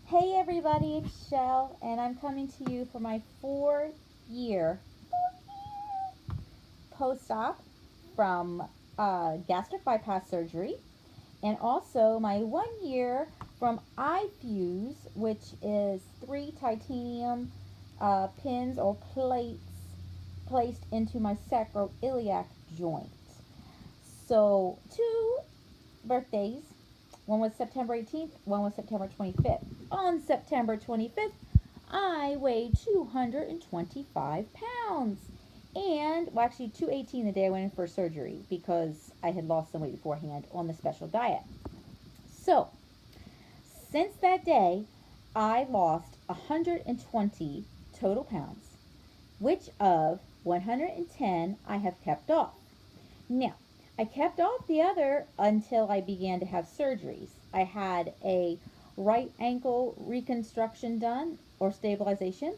Hey everybody, it's Shell, and I'm coming to you for my 4 year post-op from gastric bypass surgery, and also my 1 year from ifuse, which is 3 titanium pins or plates placed into my sacroiliac joint. So 2 birthdays. One was September 18th, one was September 25th. On September 25th, I weighed 225 pounds. And, well, actually, 218 the day I went in for surgery because I had lost some weight beforehand on the special diet. So, since that day, I lost 120 total pounds, which of 110 I have kept off. Now, I kept off the other until I began to have surgeries. I had a right ankle reconstruction done or stabilization,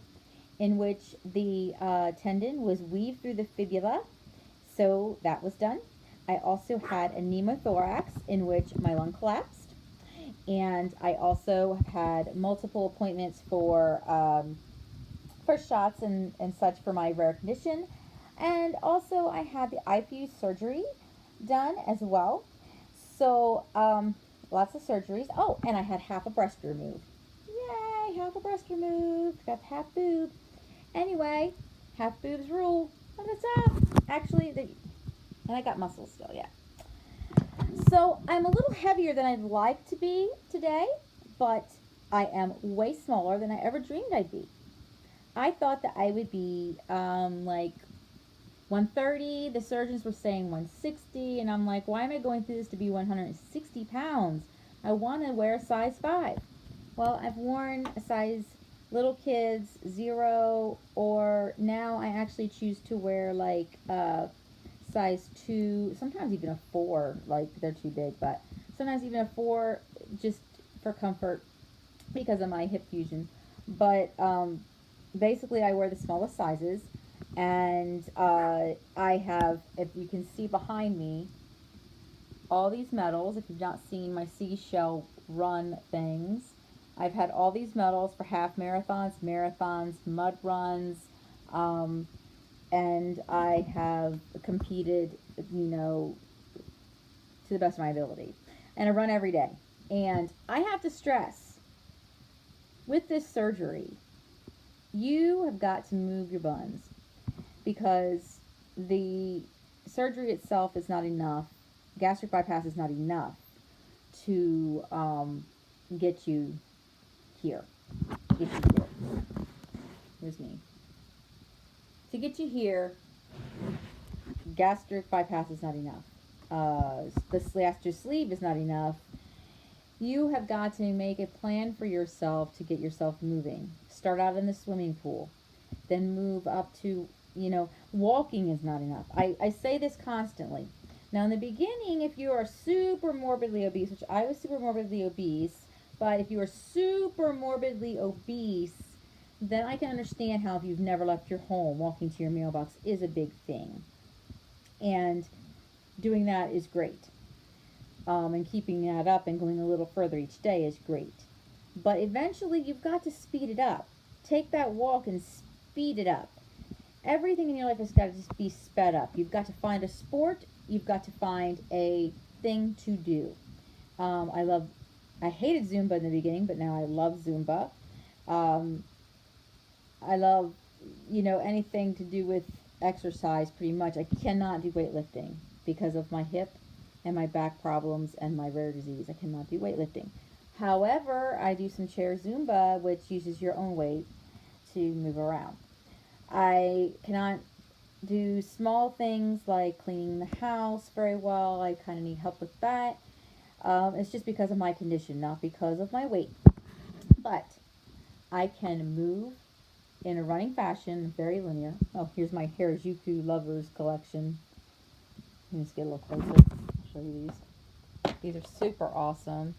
in which the tendon was weaved through the fibula, so that was done. I also had a pneumothorax in which my lung collapsed, and I also had multiple appointments for shots and such for my rare condition. And also, I had the ifuse surgery done as well. So, lots of surgeries. Oh, and I had half a breast removed. Yay, half a breast removed. Got half boob. Anyway, half boobs rule. What's up? Actually, and I got muscles still, yeah. So, I'm a little heavier than I'd like to be today, but I am way smaller than I ever dreamed I'd be. I thought that I would be like 130. The surgeons were saying 160, and I'm like, why am I going through this to be 160 pounds? I want to wear a size 5. Well, I've worn a size little kids 0, or now I actually choose to wear like size 2, sometimes even a 4, like they're too big, but sometimes even a 4 just for comfort because of my hip fusion. But basically, I wear the smallest sizes, and I have, if you can see behind me, all these medals. If you've not seen my seashell run things, I've had all these medals for half marathons, mud runs, um, and I have competed, to the best of my ability. And I run every day. And I have to stress, with this surgery, you have got to move your buns because the surgery itself is not enough. Gastric bypass is not enough to get you here. Get you here. Here's me. To get you here, gastric bypass is not enough. The gastric sleeve is not enough. You have got to make a plan for yourself to get yourself moving. Start out in the swimming pool, then move up to, walking is not enough. I say this constantly. Now, in the beginning, if you are super morbidly obese, which I was super morbidly obese, but if you are super morbidly obese, then I can understand how if you've never left your home, walking to your mailbox is a big thing. And doing that is great. And keeping that up and going a little further each day is great. But eventually, you've got to speed it up. Take that walk and speed it up. Everything in your life has got to just be sped up. You've got to find a sport. You've got to find a thing to do. I hated Zumba in the beginning, but now I love Zumba. I love, anything to do with exercise pretty much. I cannot do weightlifting because of my hip and my back problems and my rare disease. I cannot do weightlifting. However, I do some chair Zumba, which uses your own weight to move around. I cannot do small things like cleaning the house very well. I kind of need help with that. It's just because of my condition, not because of my weight. But I can move in a running fashion, very linear. Oh, here's my Harajuku Lovers collection. Let me just get a little closer. I'll show you these. These are super awesome.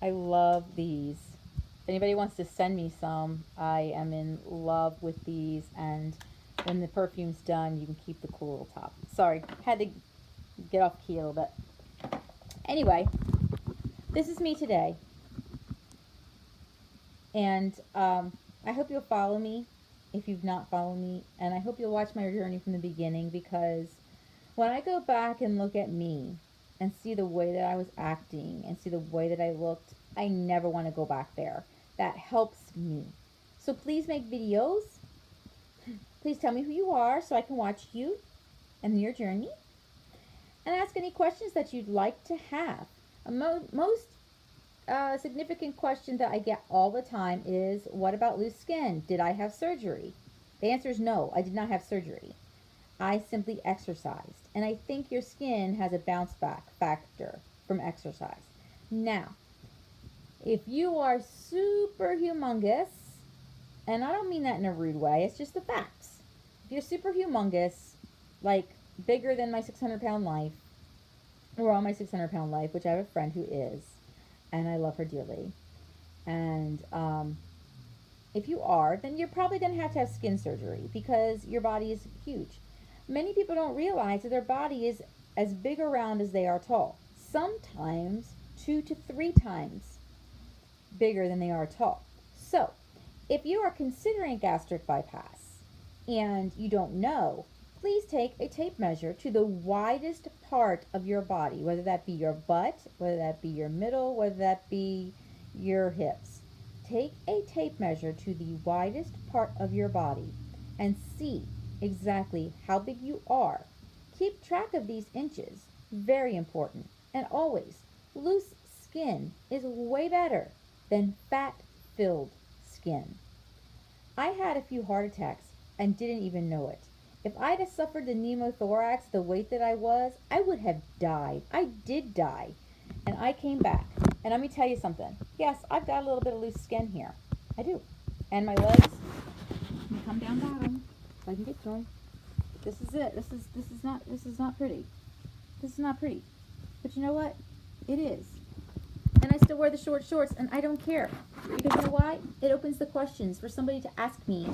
I love these. If anybody wants to send me some, I am in love with these. And when the perfume's done, you can keep the cool little top. Sorry, had to get off key a little bit. Anyway, this is me today. And I hope you'll follow me if you've not followed me. And I hope you'll watch my journey from the beginning, because when I go back and look at me and see the way that I was acting and see the way that I looked, I never want to go back there. That helps me. So please make videos. Please tell me who you are so I can watch you and your journey, and ask any questions that you'd like to have. Most significant question that I get all the time is, what about loose skin? Did I have surgery? The answer is no, I did not have surgery. I simply exercised. And I think your skin has a bounce back factor from exercise. Now, if you are super humongous, and I don't mean that in a rude way, it's just the facts. If you're super humongous, like bigger than my 600-pound life, or on my 600-pound life, which I have a friend who is, and I love her dearly. And if you are, then you're probably going to have skin surgery because your body is huge. Many people don't realize that their body is as big around as they are tall. Sometimes 2 to 3 times bigger than they are tall. So, if you are considering gastric bypass and you don't know, please take a tape measure to the widest part of your body, whether that be your butt, whether that be your middle, whether that be your hips. Take a tape measure to the widest part of your body and see exactly how big you are. Keep track of these inches. Very important. And always, loose skin is way better than fat-filled skin. I had a few heart attacks and didn't even know it. If I'd have suffered the pneumothorax the weight that I was, I would have died. I did die. And I came back. And let me tell you something. Yes, I've got a little bit of loose skin here. I do. And my legs, let me come down bottom so I can get dry. This is it. This is not pretty. This is not pretty. But you know what? It is. And I still wear the short shorts, and I don't care. Because you know why? It opens the questions for somebody to ask me.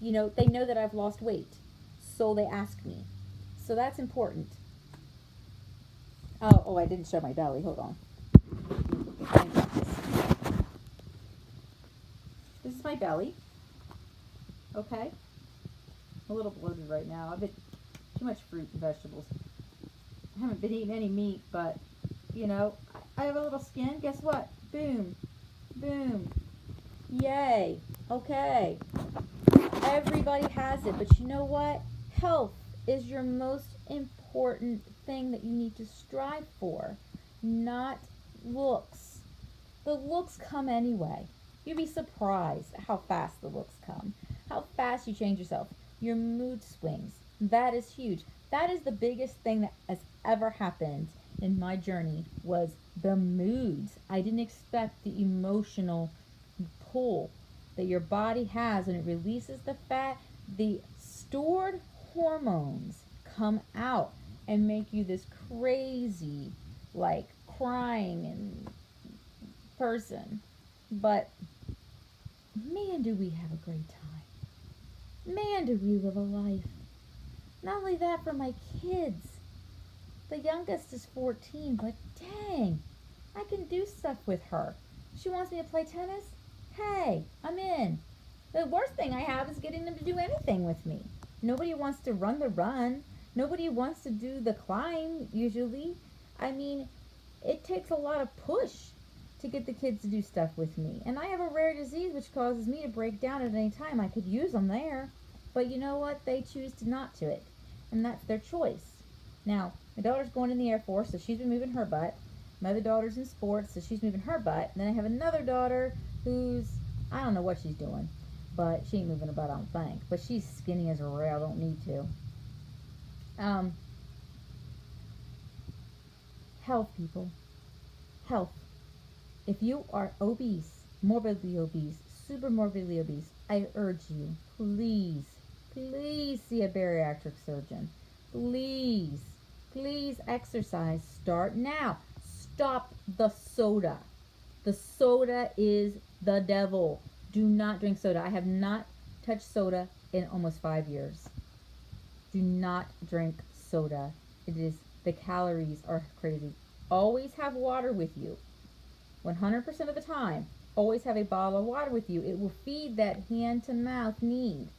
You know, they know that I've lost weight, so they ask me. So that's important. Oh, I didn't show my belly. Hold on. This is my belly. Okay? I'm a little bloated right now. I've been too much fruit and vegetables. I haven't been eating any meat, but, you know, I have a little skin. Guess what? Boom. Boom. Yay. Okay. Everybody has it, but you know what? Health is your most important thing that you need to strive for, not looks. The looks come anyway. You'd be surprised how fast the looks come, how fast you change yourself. Your mood swings. That is huge. That is the biggest thing that has ever happened in my journey, was the moods. I didn't expect the emotional pull that your body has when it releases the fat. The stored hormones come out and make you this crazy, like, crying and person. But man, do we have a great time. Man, do we live a life. Not only that, for my kids. The youngest is 14, but dang, I can do stuff with her. She wants me to play tennis. Hey, I'm in. The worst thing I have is getting them to do anything with me. Nobody wants to run the run. Nobody wants to do the climb, usually. I mean, it takes a lot of push to get the kids to do stuff with me. And I have a rare disease which causes me to break down at any time. I could use them there. But you know what? They choose to not to it. And that's their choice. Now, my daughter's going in the Air Force, so she's been moving her butt. My other daughter's in sports, so she's moving her butt. And then I have another daughter who's, I don't know what she's doing, but she ain't moving her butt, I don't think. But she's skinny as a rail, don't need to. Health, people. Health. If you are obese, morbidly obese, super morbidly obese, I urge you, please, please see a bariatric surgeon. Please, please exercise. Start now. Stop the soda. The soda is the devil. Do not drink soda. I have not touched soda in almost 5 years. Do not drink soda. The calories are crazy. Always have water with you. 100% of the time. Always have a bottle of water with you. It will feed that hand to mouth need.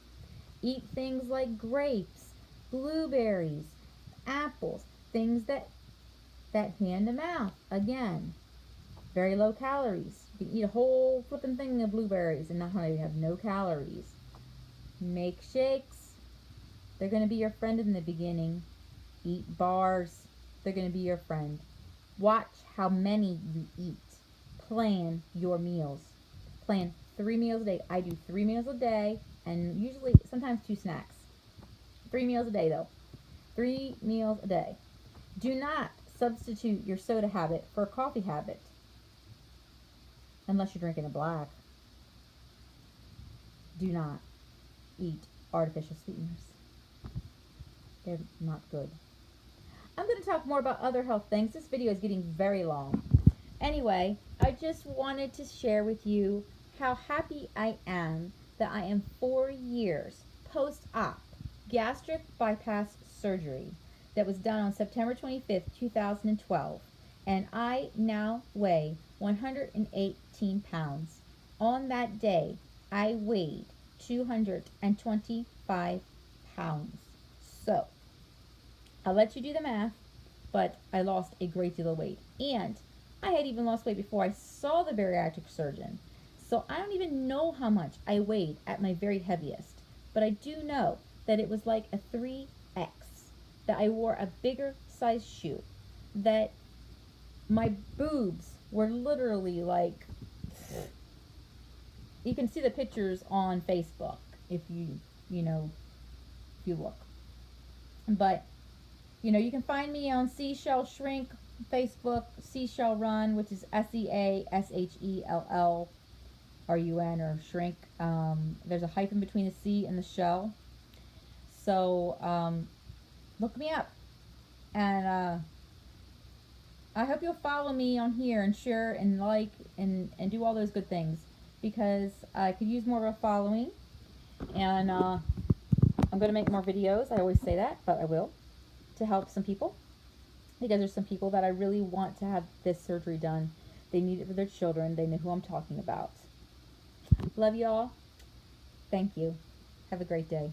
Eat things like grapes, blueberries, apples, things that hand to mouth. Again, very low calories. You can eat a whole flipping thing of blueberries and not have no calories. Make shakes. They're going to be your friend in the beginning. Eat bars. They're going to be your friend. Watch how many you eat. Plan your meals. Plan 3 meals a day. I do 3 meals a day and usually sometimes 2 snacks. 3 meals a day though. 3 meals a day. Do not substitute your soda habit for a coffee habit. Unless you're drinking it black. Do not eat artificial sweeteners. They're not good. I'm going to talk more about other health things. This video is getting very long. Anyway, I just wanted to share with you how happy I am that I am 4 years post-op gastric bypass surgery that was done on September 25th, 2012. And I now weigh 118 pounds. On that day, I weighed 225 pounds. So, I'll let you do the math, but I lost a great deal of weight. And I had even lost weight before I saw the bariatric surgeon. So I don't even know how much I weighed at my very heaviest. But I do know that it was like a 3X, that I wore a bigger size shoe, that my boobs were literally like, you can see the pictures on Facebook if you look. But, you can find me on Seashell Shrink Facebook, Seashell Run, which is SeaShellRun or shrink. There's a hyphen between the C and the shell. So, look me up. And I hope you'll follow me on here and share and like and do all those good things, because I could use more of a following. And I'm going to make more videos. I always say that, but I will, to help some people. Because there's some people that I really want to have this surgery done. They need it for their children. They know who I'm talking about. Love y'all. Thank you. Have a great day.